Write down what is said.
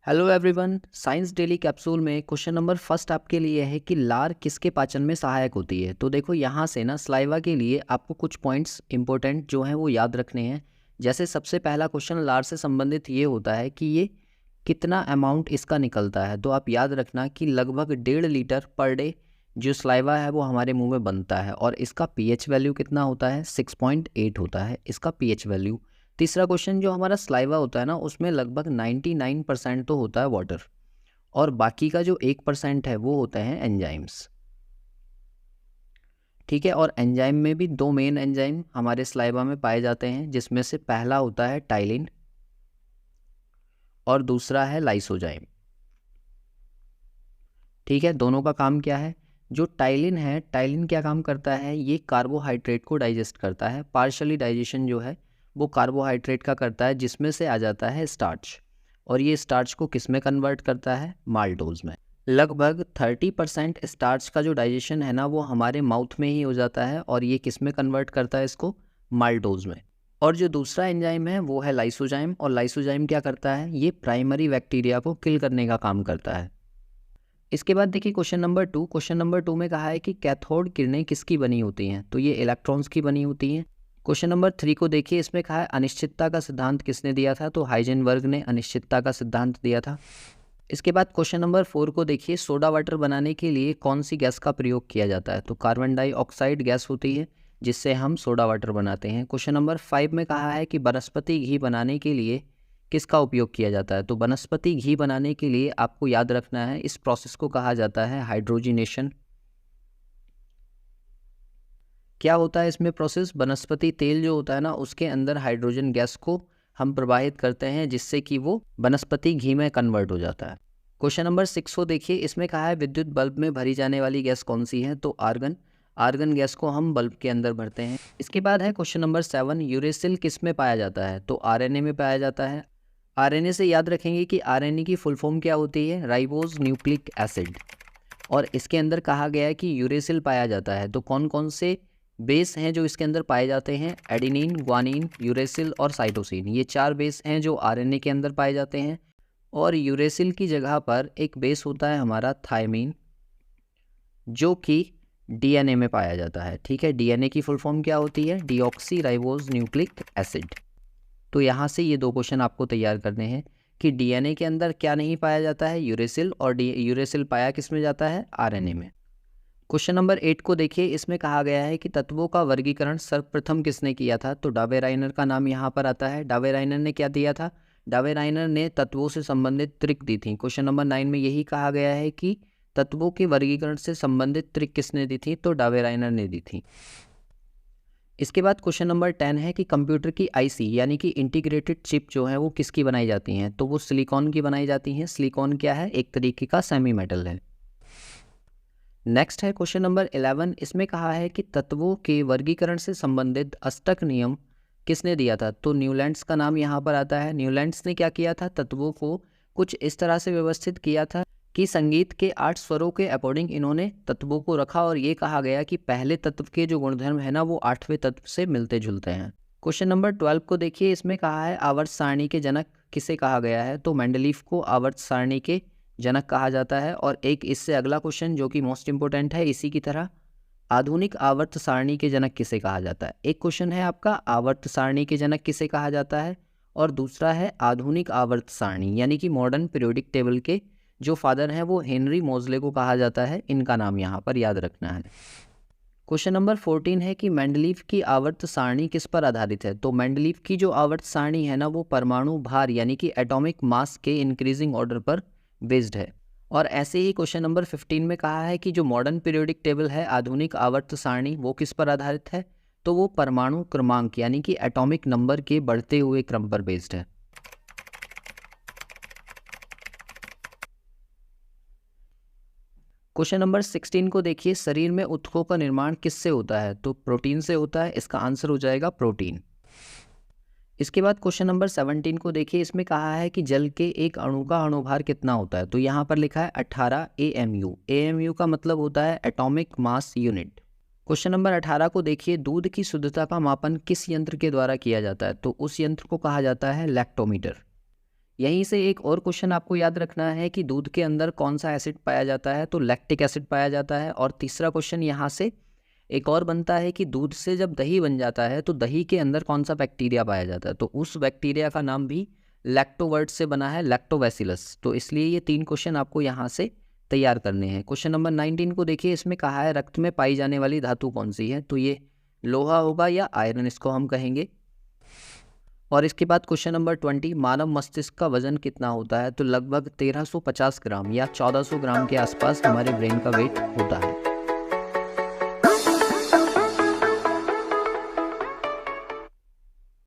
Hello everyone, science daily capsule में question number first आपके लिए है कि लार किसके पाचन में सहायक होती है। तो देखो यहाँ से ना स्लाइवा के लिए आपको कुछ पॉइंट्स इंपॉर्टेंट जो हैं वो याद रखने हैं। जैसे सबसे पहला क्वेश्चन लार से संबंधित ये होता है कि ये कितना अमाउंट इसका निकलता है। तो आप याद रखना कि लगभग 1.5 लीटर पर डे जो स्लाइवा है वो हमारे मुंह में बनता है और इसका पीएच वैल्यू कितना होता है, 6.8 होता है इसका पीएच वैल्यू। तीसरा क्वेश्चन, जो हमारा स्लाइवा होता है ना उसमें लगभग 99% तो होता है वाटर और बाकी का जो 1% है वो होते हैं एंजाइम्स। ठीक है, और एंजाइम में भी दो मेन एंजाइम हमारे स्लाइवा में पाए जाते हैं, जिसमें से पहला होता है टाइलिन और दूसरा है लाइसोजाइम। ठीक है, दोनों का काम क्या है? जो टाइलिन है, टाइलिन क्या काम करता है? ये कार्बोहाइड्रेट को डाइजेस्ट करता है। पार्शली डाइजेशन जो है वो कार्बोहाइड्रेट का करता है, जिसमें से आ जाता है स्टार्च, और ये स्टार्च को किस में कन्वर्ट करता है? माल्टोज में। लगभग 30% स्टार्च का जो डाइजेशन है ना वो हमारे माउथ में ही हो जाता है, और ये किस में कन्वर्ट करता है इसको? माल्टोज में। और जो दूसरा एंजाइम है वो है लाइसोजाइम, और लाइसोजाइम क्या करता है? ये प्राइमरी बैक्टीरिया को किल करने का काम करता है। इसके बाद देखिए क्वेश्चन नंबर 2। क्वेश्चन नंबर 2 में कहा है कि कैथोड किरणें किसकी बनी होती हैं? तो ये इलेक्ट्रॉन्स की बनी होती हैं। क्वेश्चन नंबर 3 को देखिए, इसमें कहा है अनिश्चितता का सिद्धांत किसने दिया था? तो हाइजेनबर्ग ने अनिश्चितता का सिद्धांत दिया था। इसके बाद क्वेश्चन नंबर 4 को देखिए, सोडा वाटर बनाने के लिए कौन सी गैस का प्रयोग किया जाता है? तो कार्बन डाइऑक्साइड गैस होती है जिससे हम सोडा वाटर बनाते हैं। क्वेश्चन नंबर 5 में कहा है कि वनस्पति घी बनाने के लिए किसका उपयोग किया जाता है? तो वनस्पति घी बनाने के लिए आपको याद रखना है इस प्रोसेस को कहा जाता है हाइड्रोजिनेशन। क्या होता है इसमें प्रोसेस? वनस्पति तेल जो होता है ना उसके अंदर हाइड्रोजन गैस को हम प्रवाहित करते हैं जिससे कि वो वनस्पति घी में कन्वर्ट हो जाता है। क्वेश्चन नंबर 6 को देखिए, इसमें कहा है विद्युत बल्ब में भरी जाने वाली गैस कौन सी है? तो आर्गन। आर्गन गैस को हम बल्ब के अंदर भरते हैं। इसके बाद है क्वेश्चन नंबर 7, यूरेसिल किस में पाया जाता है? तो आरएनए में पाया जाता है। आरएनए से याद रखेंगे कि आरएनए की फुल फॉर्म क्या होती है? Ribose nucleic acid. और इसके अंदर कहा गया है कि यूरेसिल पाया जाता है। तो कौन कौन से बेस हैं जो इसके अंदर पाए जाते हैं? एडिनिन, ग्वानिन, यूरेसिल और साइटोसिन। ये 4 बेस हैं जो आरएनए के अंदर पाए जाते हैं। और यूरेसिल की जगह पर एक बेस होता है हमारा थायमीन, जो कि डीएनए में पाया जाता है। ठीक है, डीएनए की फुल फॉर्म क्या होती है? Deoxy ribose nucleic acid. तो यहाँ से ये 2 क्वेश्चन आपको तैयार करने हैं कि डीएनए के अंदर क्या नहीं पाया जाता है? यूरेसिल। और यूरेसिल पाया किस में जाता है? आरएनए में। क्वेश्चन नंबर 8 को देखिए, इसमें कहा गया है कि तत्वों का वर्गीकरण सर्वप्रथम किसने किया था? तो डावेराइनर का नाम यहाँ पर आता है। डावेराइनर ने क्या दिया था? डावेराइनर ने तत्वों से संबंधित ट्रिक दी थी। क्वेश्चन नंबर 9 में यही कहा गया है कि तत्वों के वर्गीकरण से संबंधित ट्रिक किसने दी थी? तो डावेराइनर ने दी थी। इसके बाद क्वेश्चन नंबर 10 है कि कंप्यूटर की आईसी यानी कि इंटीग्रेटेड चिप जो है वो किसकी बनाई जाती हैं? तो वो सिलिकॉन की बनाई जाती हैं। सिलिकॉन क्या है? एक तरीके का सेमी मेटल है। नेक्स्ट है क्वेश्चन नंबर 11। इसमें कहा है कि तत्वों के वर्गीकरण से संबंधित अष्टक नियम किसने दिया था? तो न्यूलैंड्स का नाम यहाँ पर आता है। न्यूलैंड्स ने क्या किया था? तत्वों को कुछ इस तरह से व्यवस्थित किया था कि संगीत के 8 स्वरों के अकॉर्डिंग इन्होंने तत्वों को रखा, और ये कहा गया कि पहले तत्व के जो गुणधर्म है ना वो 8वें तत्व से मिलते जुलते हैं। क्वेश्चन नंबर 12 को देखिए, इसमें कहा है आवर्त सारणी के जनक किसे कहा गया है? तो मेंडलीफ को आवर्त सारणी के जनक कहा जाता है। और एक इससे अगला क्वेश्चन जो कि मोस्ट इंपोर्टेंट है इसी की तरह, आधुनिक आवर्त सारणी के जनक किसे कहा जाता है? एक क्वेश्चन है आपका आवर्त सारणी के जनक किसे कहा जाता है, और दूसरा है आधुनिक आवर्त सारणी यानी कि मॉडर्न पीरियोडिक टेबल के जो फादर हैं वो हेनरी मोजले को कहा जाता है। इनका नाम यहाँ पर याद रखना है। क्वेश्चन नंबर 14 है कि मेंडलीफ की आवर्त सारणी किस पर आधारित है? तो मेंडलीफ की जो आवर्त सारणी है ना वो परमाणु भार यानी कि एटॉमिक मास के इंक्रीजिंग ऑर्डर पर बेस्ड है। और ऐसे ही क्वेश्चन नंबर 15 में कहा है कि जो मॉडर्न पीरियोडिक टेबल है आधुनिक आवर्त सारणी वो किस पर आधारित है? तो वो परमाणु क्रमांक यानी कि एटॉमिक नंबर के बढ़ते हुए क्रम पर बेस्ड है। क्वेश्चन नंबर 16 को देखिए, शरीर में ऊतकों का निर्माण किससे होता है? तो प्रोटीन से होता है। इसका आंसर हो जाएगा प्रोटीन। इसके बाद क्वेश्चन नंबर 17 को देखिए, इसमें कहा है कि जल के एक अणु का अणुभार कितना होता है? तो यहाँ पर लिखा है 18 AMU। AMU का मतलब होता है atomic mass unit. Question number 18 को देखिए, दूध की शुद्धता का मापन किस यंत्र के द्वारा किया जाता है? तो उस यंत्र को कहा जाता है लैक्टोमीटर। यहीं से एक और क्वेश्चन आपको याद रखना है कि दूध के अंदर कौन सा एसिड पाया जाता है, तो लैक्टिक एसिड पाया जाता है। और तीसरा क्वेश्चन यहाँ से एक और बनता है कि दूध से जब दही बन जाता है तो दही के अंदर कौन सा बैक्टीरिया पाया जाता है, तो उस बैक्टीरिया का नाम भी लैक्टोवर्ड से बना है, लैक्टोबैसिलस। तो इसलिए ये 3 क्वेश्चन आपको यहाँ से तैयार करने हैं। क्वेश्चन नंबर 19 को देखिए, इसमें कहा है रक्त में पाई जाने वाली धातु कौन सी है, तो ये लोहा होगा या आयरन इसको हम कहेंगे। और इसके बाद क्वेश्चन नंबर 20, मानव मस्तिष्क का वजन कितना होता है, तो लगभग 1350 ग्राम या 1400 ग्राम के आसपास हमारे ब्रेन का वेट होता है।